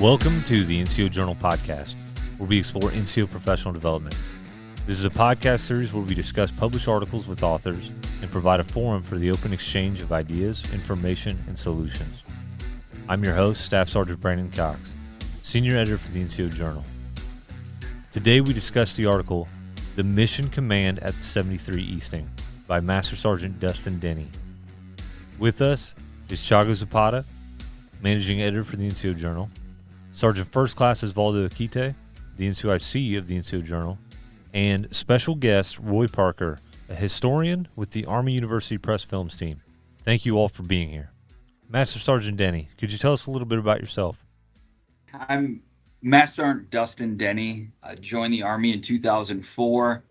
Welcome to the NCO Journal podcast, where we explore NCO professional development. This is a podcast series where we discuss published articles with authors and provide a forum for the open exchange of ideas, information, and solutions. I'm your host, Staff Sergeant Brandon Cox, Senior Editor for the NCO Journal. Today we discuss the article, The Mission Command at 73 Easting, by Master Sergeant Dustin Denney. With us is Chago Zapata, Managing Editor for the NCO Journal, Sergeant First Class Osvaldo Akite, the NCOIC of the NCO Journal, and special guest Roy Parker, a historian with the Army University Press Films team. Thank you all for being here. Master Sergeant Denney, could you tell us a little bit about yourself? I'm Master Sergeant Dustin Denney. I joined the Army in 2004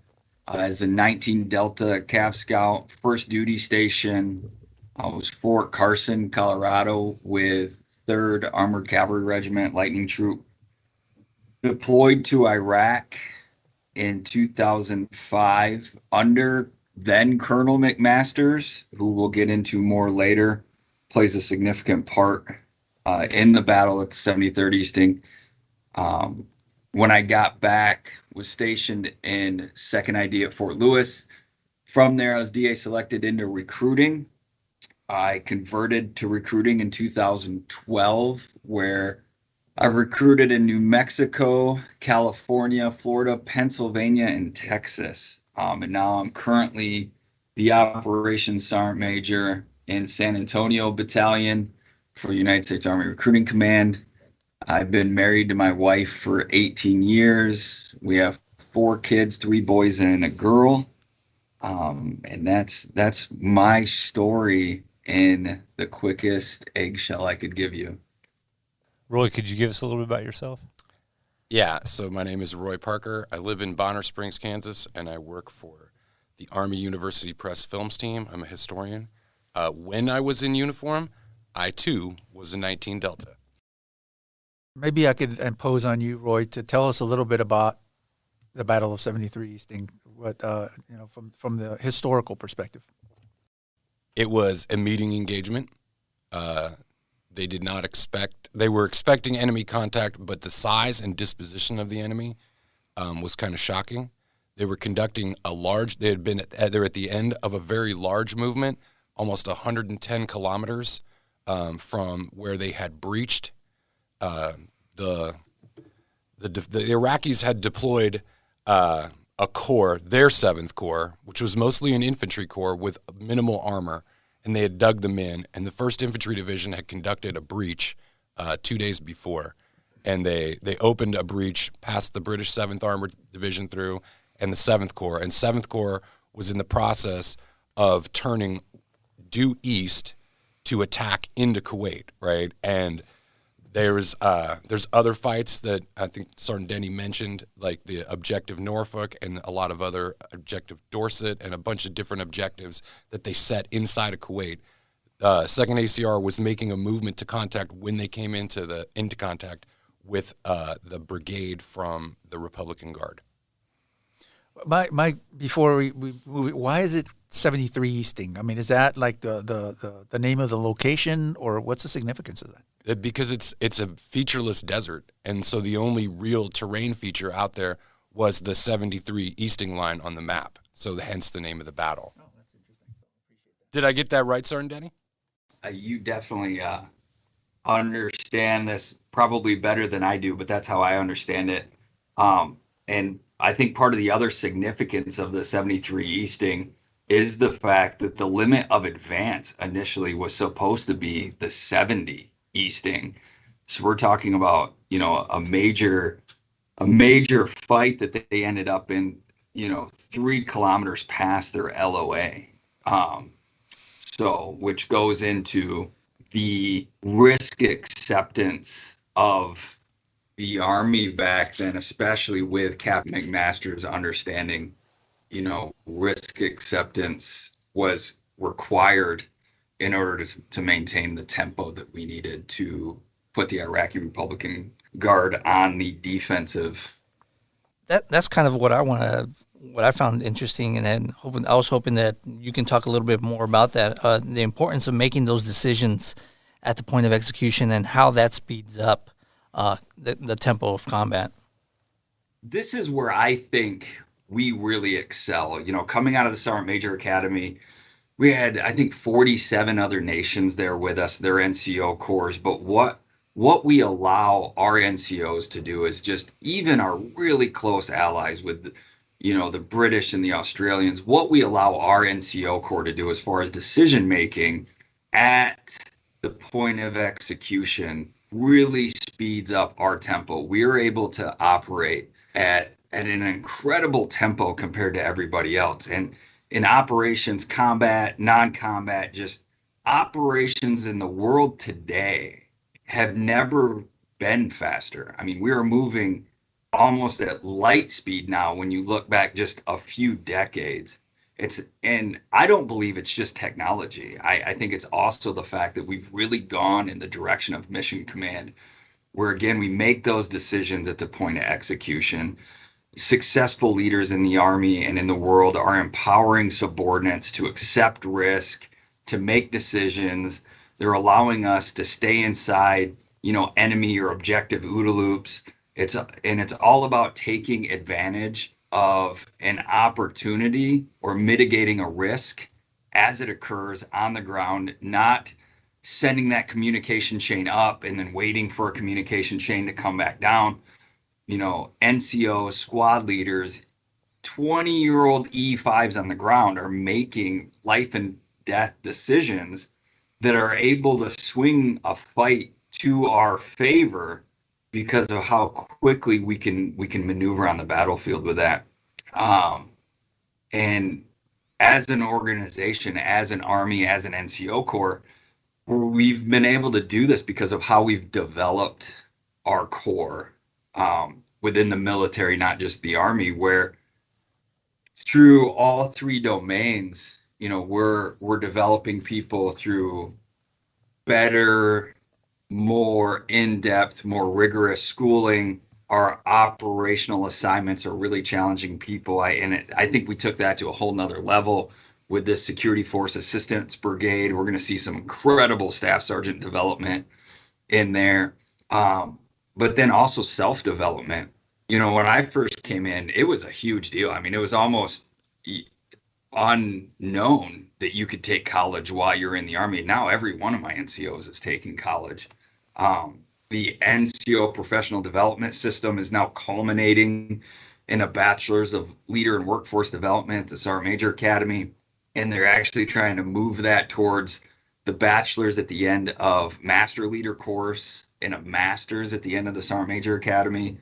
as a 19 Delta Cav Scout, first duty station. I was Fort Carson, Colorado, with 3rd Armored Cavalry Regiment Lightning Troop. Deployed to Iraq in 2005 under then Colonel McMasters, who we'll get into more later, plays a significant part in the battle at the 73rd Easting. When I got back, was stationed in 2nd ID at Fort Lewis. From there, I was DA selected into recruiting. I converted to recruiting in 2012, where I recruited in New Mexico, California, Florida, Pennsylvania, and Texas. And now I'm currently the Operations Sergeant Major in San Antonio Battalion for United States Army Recruiting Command. I've been married to my wife for 18 years. We have 4 kids, 3 boys and a girl. And that's my story in the quickest eggshell I could give you. Roy, could you give us a little bit about yourself? Yeah, so my name is Roy Parker. I live in Bonner Springs, Kansas, and I work for the Army University Press Films team. I'm a historian. When I was in uniform, I too was a 19 Delta. Maybe I could impose on you, Roy, to tell us a little bit about the Battle of 73 Easting, what from the historical perspective. It was a meeting engagement. They were expecting enemy contact, but the size and disposition of the enemy was kind of shocking. They were conducting they're at the end of a very large movement, almost 110 kilometers from where they had breached. The Iraqis had deployed a corps, their 7th Corps, which was mostly an infantry corps with minimal armor, and they had dug them in, and the 1st Infantry Division had conducted a breach 2 days before, and they opened a breach past the British 7th Armored Division through and the 7th Corps, and 7th Corps was in the process of turning due east to attack into Kuwait, right? And there's other fights that I think Sergeant Denney mentioned, like the Objective Norfolk and a lot of other Objective Dorset and a bunch of different objectives that they set inside of Kuwait. 2nd ACR was making a movement to contact when they came into contact with the brigade from the Republican Guard. Before we move, why is it 73 Easting? I mean, is that like the name of the location, or what's the significance of that? Because it's a featureless desert, and so the only real terrain feature out there was the 73 Easting line on the map. So hence the name of the battle. Oh, that's interesting. Appreciate that. Did I get that right, Sergeant Denney? You definitely understand this probably better than I do, but that's how I understand it. And I think part of the other significance of the 73 Easting is the fact that the limit of advance initially was supposed to be the 70 Easting. So we're talking about, a major fight that they ended up in, 3 kilometers past their LOA. Which goes into the risk acceptance of the Army back then, especially with Captain McMaster's understanding, risk acceptance was required in order to maintain the tempo that we needed to put the Iraqi Republican Guard on the defensive. That's kind of what I found interesting, and I was hoping that you can talk a little bit more about that, the importance of making those decisions at the point of execution and how that speeds up the tempo of combat. This is where I think we really excel. Coming out of the Sergeant Major Academy, we had, I think, 47 other nations there with us, their NCO Corps. But what we allow our NCOs to do is just, even our really close allies with, the British and the Australians, what we allow our NCO Corps to do as far as decision making at the point of execution really speeds up our tempo. We are able to operate at an incredible tempo compared to everybody else. And in operations, combat, non-combat, just operations in the world today have never been faster. I mean, we are moving almost at light speed now when you look back just a few decades. And I don't believe it's just technology. I think it's also the fact that we've really gone in the direction of mission command, where again, we make those decisions at the point of execution. Successful leaders in the Army and in the world are empowering subordinates to accept risk, to make decisions. They're allowing us to stay inside, enemy or objective OODA loops. It's all about taking advantage of an opportunity or mitigating a risk as it occurs on the ground, not sending that communication chain up and then waiting for a communication chain to come back down. NCOs, squad leaders, 20-year-old E5s on the ground are making life and death decisions that are able to swing a fight to our favor because of how quickly we can maneuver on the battlefield with that. And as an organization, as an Army, as an NCO Corps, we've been able to do this because of how we've developed our Corps within the military, not just the Army, where through all three domains, we're developing people through better, more in-depth, more rigorous schooling. Our operational assignments are really challenging people. I think we took that to a whole nother level with this Security Force Assistance Brigade. We're going to see some incredible staff sergeant development in there. But then also self-development. When I first came in, it was a huge deal. I mean, it was almost unknown that you could take college while you're in the Army. Now every one of my NCOs is taking college. The NCO professional development system is now culminating in a bachelor's of leader and workforce development at the Sergeant Major Academy. And they're actually trying to move that towards the bachelor's at the end of master leader course and a master's at the end of the Sergeant Major Academy,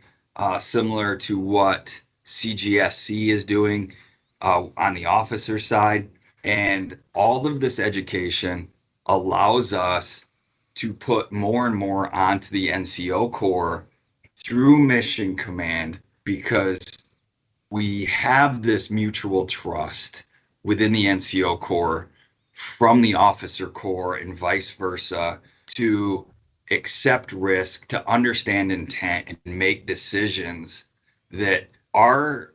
similar to what CGSC is doing on the officer side. And all of this education allows us to put more and more onto the NCO Corps through mission command, because we have this mutual trust within the NCO Corps from the officer corps and vice versa to accept risk, to understand intent, and make decisions that our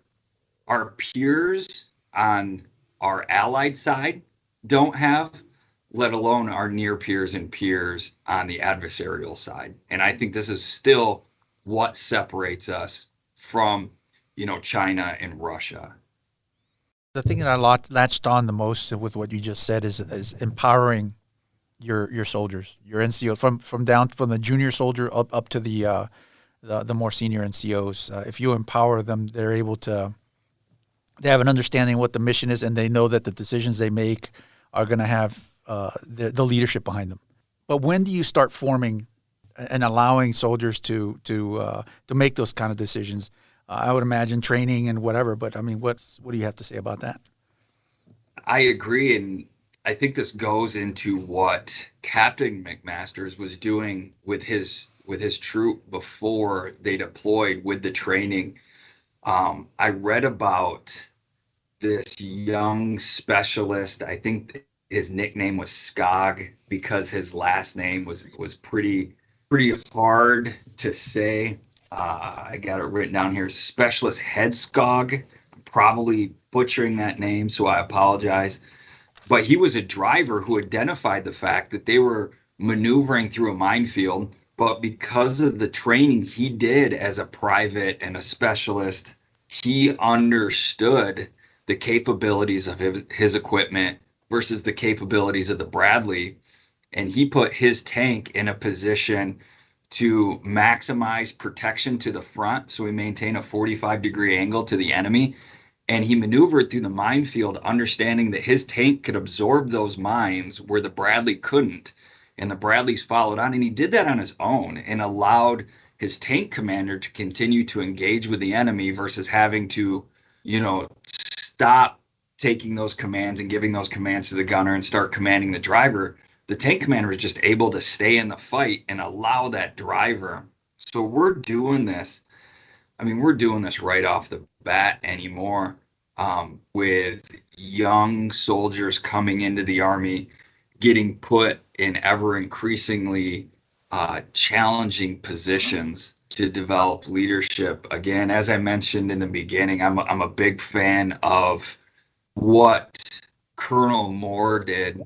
peers on our allied side don't have, let alone our near peers and peers on the adversarial side. And I think this is still what separates us from, China and Russia. The thing that I latched on the most with what you just said is empowering your soldiers, your NCOs, from the junior soldier up to the more senior NCOs. If you empower them, they have an understanding of what the mission is, and they know that the decisions they make are going to have the leadership behind them. But when do you start forming and allowing soldiers to make those kind of decisions? I would imagine training and whatever, but I mean, what do you have to say about that? I agree, and I think this goes into what Captain McMasters was doing with his troop before they deployed with the training. I read about this young specialist. I think his nickname was Skog because his last name was pretty hard to say. I got it written down here. Specialist Headskog. I'm probably butchering that name, so I apologize. But he was a driver who identified the fact that they were maneuvering through a minefield, but because of the training he did as a private and a specialist, he understood the capabilities of his equipment versus the capabilities of the Bradley. And he put his tank in a position to maximize protection to the front, so we maintain a 45-degree angle to the enemy. And he maneuvered through the minefield, understanding that his tank could absorb those mines where the Bradley couldn't. And the Bradleys followed on, and he did that on his own and allowed his tank commander to continue to engage with the enemy versus having to, stop taking those commands and giving those commands to the gunner and start commanding the driver. The tank commander was just able to stay in the fight and allow that driver. So we're doing this right off the bat anymore, with young soldiers coming into the Army, getting put in ever increasingly challenging positions to develop leadership. Again, as I mentioned in the beginning, I'm a big fan of what Colonel Moore did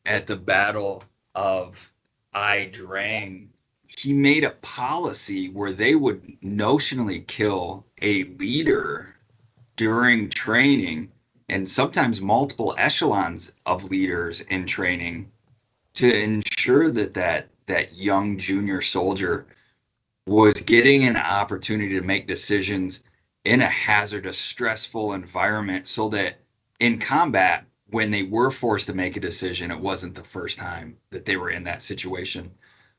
at the Battle of Ai Drang. He made a policy where they would notionally kill a leader during training, and sometimes multiple echelons of leaders in training, to ensure that young junior soldier was getting an opportunity to make decisions in a hazardous, stressful environment, so that in combat, when they were forced to make a decision, it wasn't the first time that they were in that situation.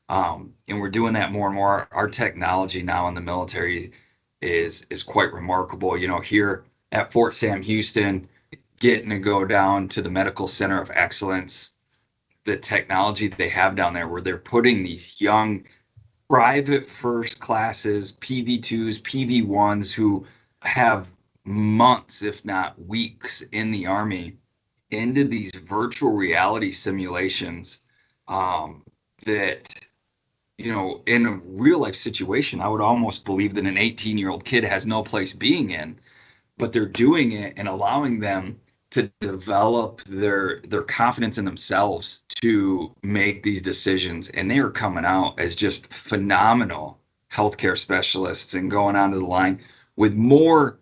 And we're doing that more and more. Our technology now in the military is quite remarkable. Here at Fort Sam Houston, getting to go down to the Medical Center of Excellence, the technology they have down there, where they're putting these young private first classes, PV2s, PV1s, who have months, if not weeks, in the Army, into these virtual reality simulations, that, in a real life situation, I would almost believe that an 18-year-old kid has no place being in, but they're doing it and allowing them to develop their confidence in themselves to make these decisions. And they are coming out as just phenomenal healthcare specialists and going onto the line with more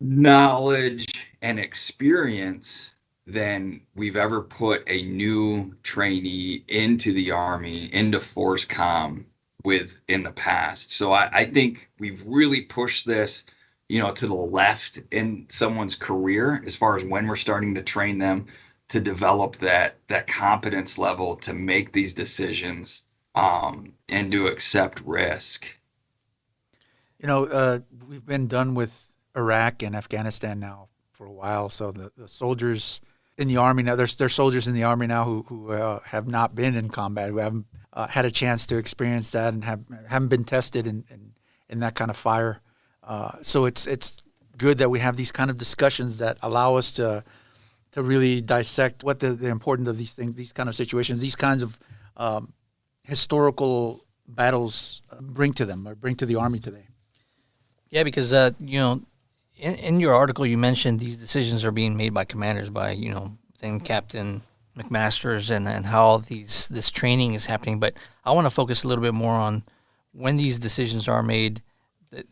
knowledge and experience than we've ever put a new trainee into the Army, into Force Com with in the past. So I think we've really pushed this, to the left in someone's career, as far as when we're starting to train them to develop that competence level to make these decisions, and to accept risk. We've been done with Iraq and Afghanistan now for a while. So the soldiers in the Army now, there's soldiers in the Army now who have not been in combat, who haven't had a chance to experience that and haven't been tested in that kind of fire. So it's good that we have these kind of discussions that allow us to really dissect what the importance of these things, these kind of situations, these kinds of historical battles bring to them, or bring to the Army today. Yeah, because in your article you mentioned these decisions are being made by commanders, by then Captain McMasters, and how this training is happening. But I want to focus a little bit more on when these decisions are made.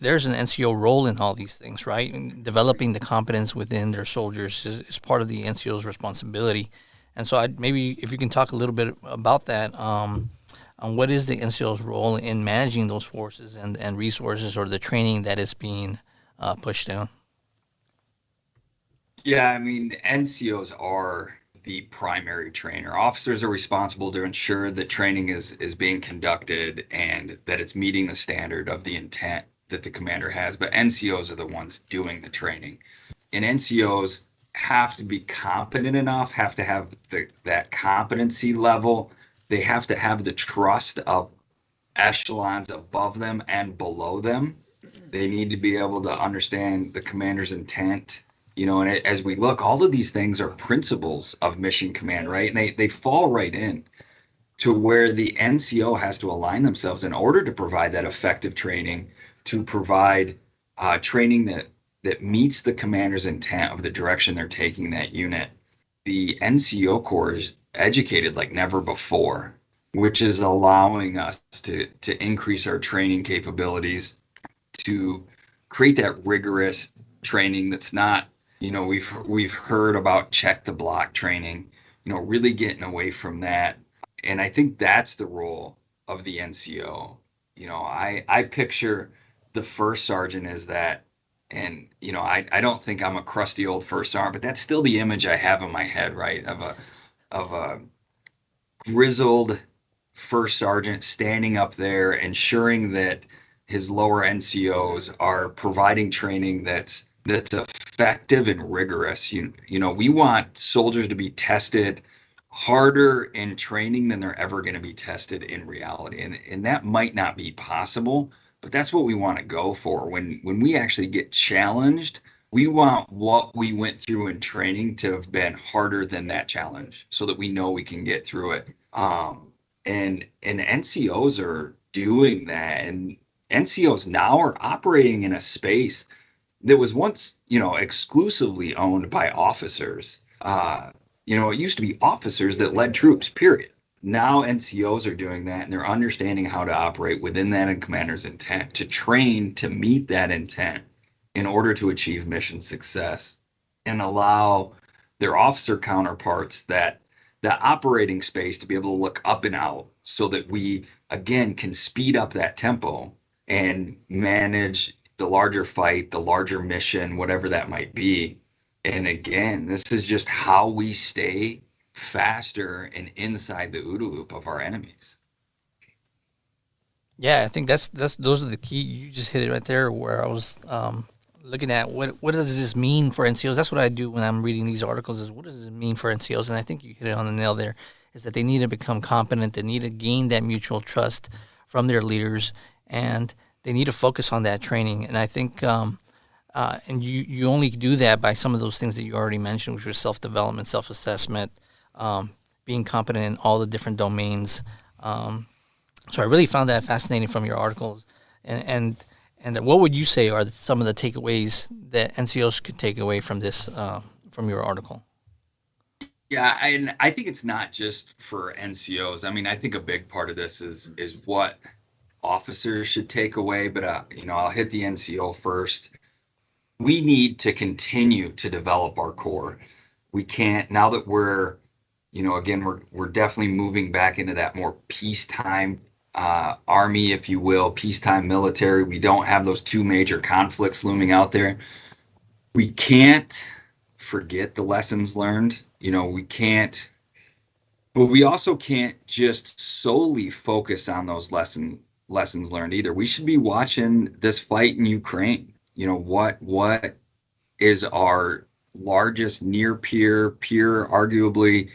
There's an NCO role in all these things, right? And developing the competence within their soldiers is part of the NCO's responsibility. And so maybe if you can talk a little bit about that, on what is the NCO's role in managing those forces and resources, or the training that is being pushed down. Yeah, NCOs are the primary trainer. Officers are responsible to ensure that training is being conducted and that it's meeting the standard of the intent that the commander has, but NCOs are the ones doing the training. And NCOs have to be competent enough, have to have that competency level. They have to have the trust of echelons above them and below them. They need to be able to understand the commander's intent. And as we look, all of these things are principles of mission command, right? And they fall right in to where the NCO has to align themselves in order to provide that effective training, to provide training that meets the commander's intent of the direction they're taking that unit. The NCO Corps is educated like never before which is allowing us to increase our training capabilities, to create that rigorous training that's not, we've heard about check the block training, really getting away from that. And I think that's the role of the NCO. I picture the first sergeant as that. And, I don't think I'm a crusty old first sergeant, but that's still the image I have in my head, right? Of a grizzled first sergeant standing up there, ensuring that his lower NCOs are providing training that's effective and rigorous. We want soldiers to be tested harder in training than they're ever going to be tested in reality. And that might not be possible, but that's what we want to go for. When we actually get challenged, we want what we went through in training to have been harder than that challenge so that we know we can get through it. And NCOs are doing that. And NCOs now are operating in a space that was once, exclusively owned by officers. It used to be officers that led troops, period. Now NCOs are doing that, and they're understanding how to operate within that and commander's intent, to train to meet that intent in order to achieve mission success, and allow their officer counterparts that operating space to be able to look up and out, so that we, again, can speed up that tempo and manage the larger fight, the larger mission, whatever that might be. And again, this is just how we stay faster and inside the OODA loop of our enemies. Yeah, I think that's those are the key. You just hit it right there, where I was looking at what does this mean for NCOs. That's what I do when I'm reading these articles, is what does it mean for NCOs? And I think you hit it on the nail there, is that they need to become competent. They need to gain that mutual trust from their leaders, and they need to focus on that training. And I think and you only do that by some of those things that you already mentioned, which was self-development, self-assessment, being competent in all the different domains. So I really found that fascinating from your articles. And what would you say are some of the takeaways that NCOs could take away from this, from your article? Yeah, and I think it's not just for NCOs. I mean, I think a big part of this is what officers should take away, but I'll hit the NCO first. We need to continue to develop our Corps. We can't, now that we're, again, we're definitely moving back into that more peacetime Army, if you will, peacetime military. We don't have those two major conflicts looming out there. We can't forget the lessons learned. We can't, but we also can't just solely focus on those lessons learned either. We should be watching this fight in Ukraine. What is our largest near peer, arguably,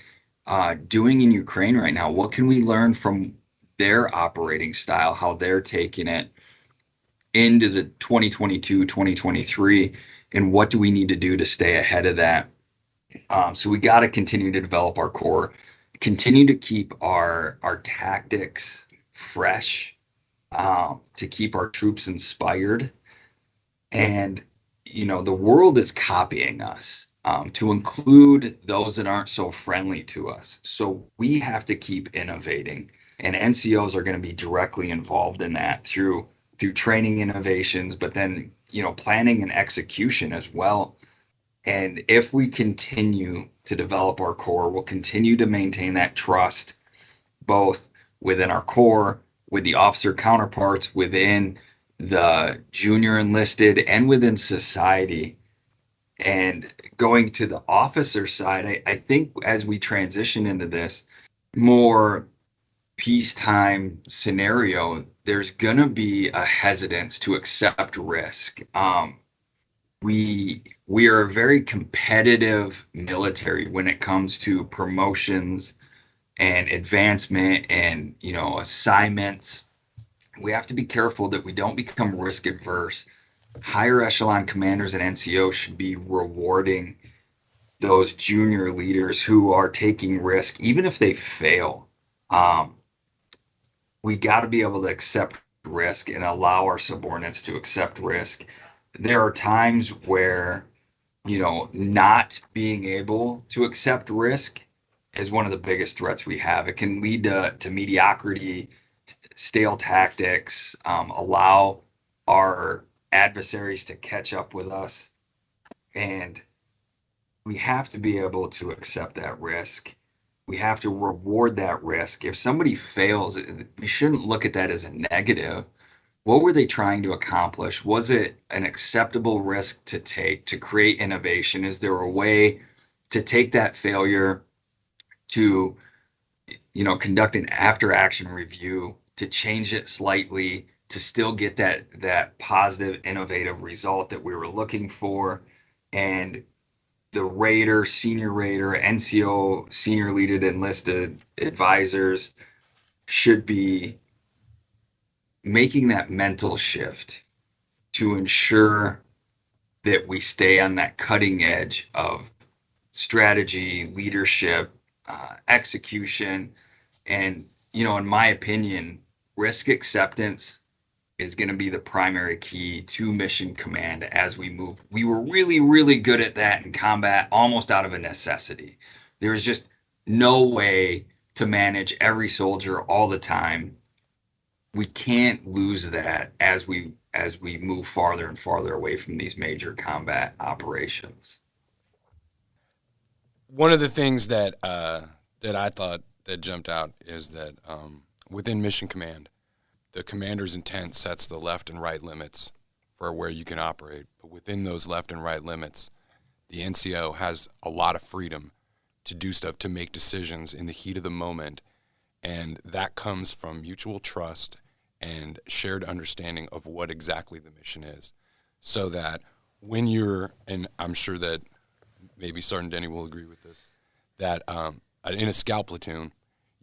doing in Ukraine right now? What can we learn from their operating style, how they're taking it into the 2022, 2023, and what do we need to do to stay ahead of that? So we got to continue to develop our Corps, continue to keep our tactics fresh, to keep our troops inspired. And, the world is copying us, to include those that aren't so friendly to us. So we have to keep innovating, and NCOs are going to be directly involved in that through training innovations, but then, planning and execution as well. And if we continue to develop our Corps, we'll continue to maintain that trust, both within our Corps, with the officer counterparts, within the junior enlisted, and within society. And going to the officer side, I think as we transition into this more peacetime scenario, there's going to be a hesitance to accept risk. We are a very competitive military when it comes to promotions and advancement and, assignments. We have to be careful that we don't become risk adverse. Higher echelon commanders and NCOs should be rewarding those junior leaders who are taking risk, even if they fail. We got to be able to accept risk and allow our subordinates to accept risk. There are times where, not being able to accept risk is one of the biggest threats we have. It can lead to mediocrity, stale tactics, allow our adversaries to catch up with us. And we have to be able to accept that risk. We have to reward that risk. If somebody fails, we shouldn't look at that as a negative. What were they trying to accomplish? Was it an acceptable risk to take to create innovation? Is there a way to take that failure to, conduct an after action review, to change it slightly, to still get that positive, innovative result that we were looking for? And the Raider, Senior Raider, NCO, Senior Leaded Enlisted Advisors should be making that mental shift to ensure that we stay on that cutting edge of strategy, leadership, execution. And, in my opinion, risk acceptance is going to be the primary key to mission command as we move. We were really, really good at that in combat, almost out of a necessity. There was just no way to manage every soldier all the time. We can't lose that as we move farther and farther away from these major combat operations. One of the things that I thought that jumped out is that within Mission Command, the commander's intent sets the left and right limits for where you can operate. But within those left and right limits, the NCO has a lot of freedom to do stuff, to make decisions in the heat of the moment. And that comes from mutual trust and shared understanding of what exactly the mission is. So that when you're, and I'm sure that maybe Sergeant Denney will agree with this, that in a scout platoon,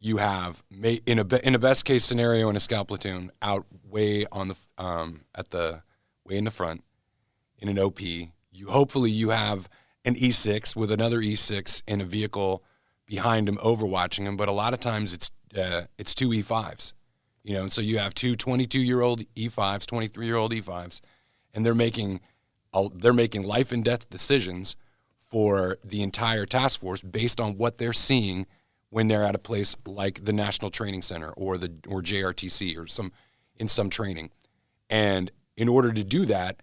you have in a best case scenario in a scout platoon out way on the way in the front in an OP. Hopefully you have an E6 with another E6 in a vehicle behind him overwatching him, but a lot of times it's two E5s, and so you have two 22-year-old E5s, 23-year-old E5s, and they're making life and death decisions for the entire task force based on what they're seeing when they're at a place like the National Training Center or JRTC or in some training. And in order to do that,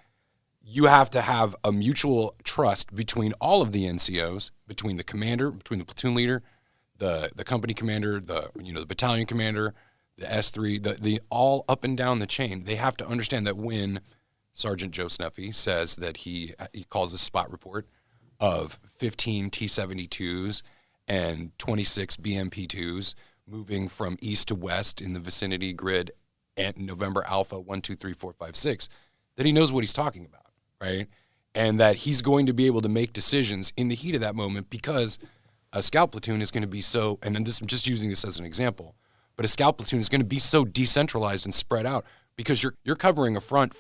you have to have a mutual trust between all of the NCOs, between the commander, between the platoon leader, the company commander, the battalion commander, the S3, the all up and down the chain. They have to understand that when Sergeant Joe Snuffy says that he calls a spot report of 15 T-72s and 26 BMP-2s moving from east to west in the vicinity grid at November Alpha 1, 2, 3, 4, 5, 6, that he knows what he's talking about, right? And that he's going to be able to make decisions in the heat of that moment because a scout platoon is going to be so, and I'm just using this as an example, but a scout platoon is going to be so decentralized and spread out because you're covering a front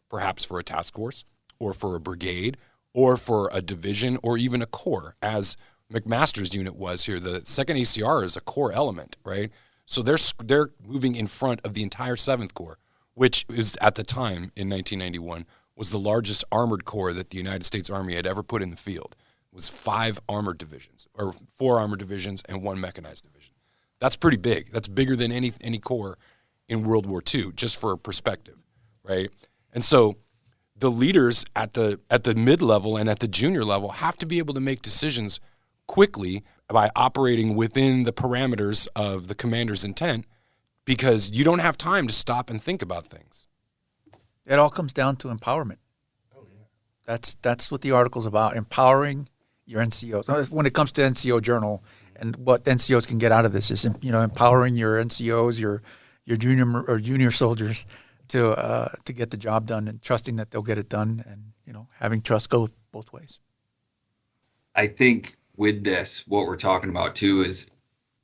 perhaps for a task force or for a brigade or for a division or even a corps, as McMaster's unit was here. The 2nd ACR is a core element, right? So they're moving in front of the entire 7th Corps, which is at the time in 1991 was the largest armored corps that the United States Army had ever put in the field. It was 5 armored divisions, or 4 armored divisions and 1 mechanized division. That's pretty big. That's bigger than any corps in World War II, just for perspective, right? And so the leaders at the mid-level and at the junior level have to be able to make decisions quickly by operating within the parameters of the commander's intent, because you don't have time to stop and think about things. It all comes down to empowerment. Oh, yeah. That's what the article's about, empowering your NCOs. When it comes to NCO Journal and what NCOs can get out of this is, empowering your NCOs, your junior soldiers to get the job done and trusting that they'll get it done, and having trust go both ways. I think with this, what we're talking about too is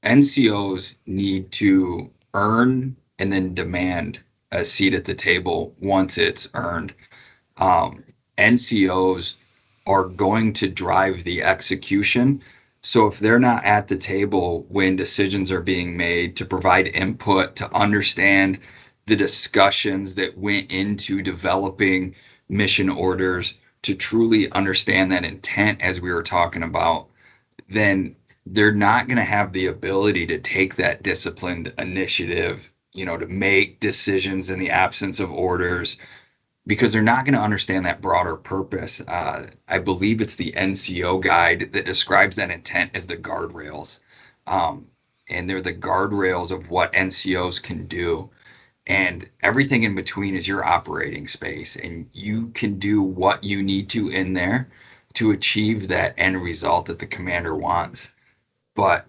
NCOs need to earn and then demand a seat at the table once it's earned. NCOs are going to drive the execution. So if they're not at the table when decisions are being made to provide input, to understand the discussions that went into developing mission orders, to truly understand that intent as we were talking about, then they're not going to have the ability to take that disciplined initiative, to make decisions in the absence of orders, because they're not going to understand that broader purpose. I believe it's the NCO guide that describes that intent as the guardrails. And they're the guardrails of what NCOs can do. And everything in between is your operating space. And you can do what you need to in there to achieve that end result that the commander wants. But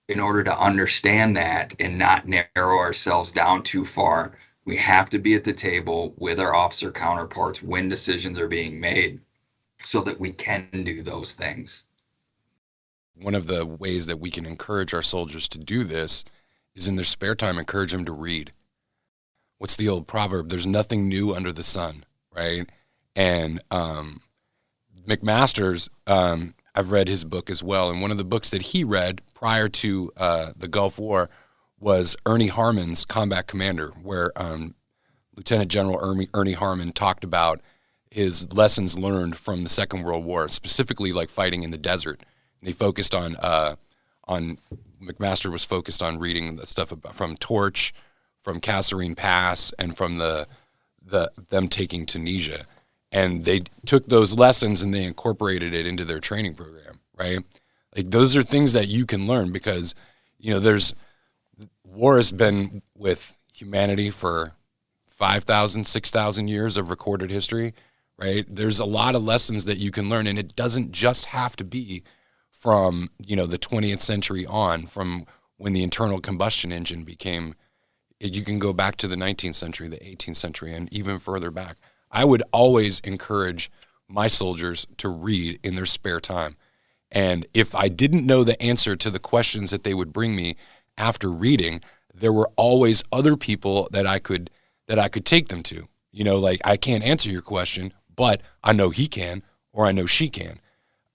in order to understand that and not narrow ourselves down too far, we have to be at the table with our officer counterparts when decisions are being made so that we can do those things. One of the ways that we can encourage our soldiers to do this is in their spare time, encourage them to read. What's the old proverb? There's nothing new under the sun, right? And McMaster's, I've read his book as well. And one of the books that he read prior to the Gulf War was Ernie Harmon's Combat Commander, where Lieutenant General Ernie Harmon talked about his lessons learned from the Second World War, specifically like fighting in the desert. And they focused on McMaster was focused on reading the stuff about, from Torch, from Kasserine Pass, and from them taking Tunisia. And they took those lessons and they incorporated it into their training program, right? Like those are things that you can learn because, war has been with humanity for 5,000, 6,000 years of recorded history, right? There's a lot of lessons that you can learn, and it doesn't just have to be from, the 20th century on, from when the internal combustion engine became, you can go back to the 19th century, the 18th century, and even further back. I would always encourage my soldiers to read in their spare time. And if I didn't know the answer to the questions that they would bring me after reading, there were always other people that I could take them to. Like, I can't answer your question, but I know he can, or I know she can.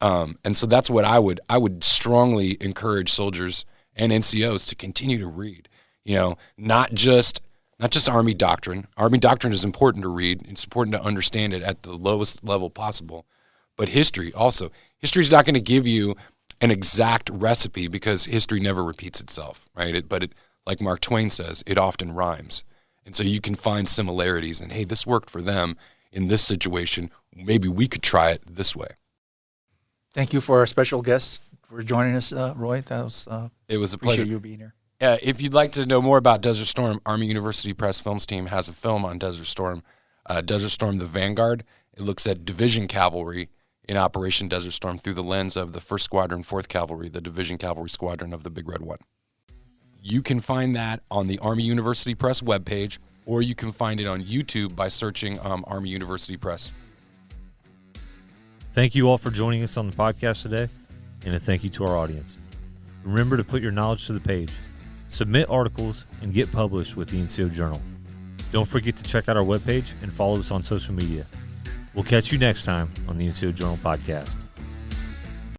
And so that's what I would strongly encourage soldiers and NCOs to continue to read. Not just Army doctrine. Army doctrine is important to read. It's important to understand it at the lowest level possible. But history also. History is not going to give you an exact recipe because history never repeats itself, right? But like Mark Twain says, it often rhymes. And so you can find similarities and, hey, this worked for them in this situation. Maybe we could try it this way. Thank you for our special guest for joining us, Roy. It was a pleasure. Appreciate you being here. If you'd like to know more about Desert Storm, Army University Press Films Team has a film on Desert Storm, The Vanguard. It looks at Division Cavalry in Operation Desert Storm through the lens of the 1st Squadron, 4th Cavalry, the Division Cavalry Squadron of the Big Red One. You can find that on the Army University Press webpage, or you can find it on YouTube by searching Army University Press. Thank you all for joining us on the podcast today, and a thank you to our audience. Remember to put your knowledge to the page. Submit articles and get published with the NCO Journal. Don't forget to check out our webpage and follow us on social media. We'll catch you next time on the NCO Journal podcast.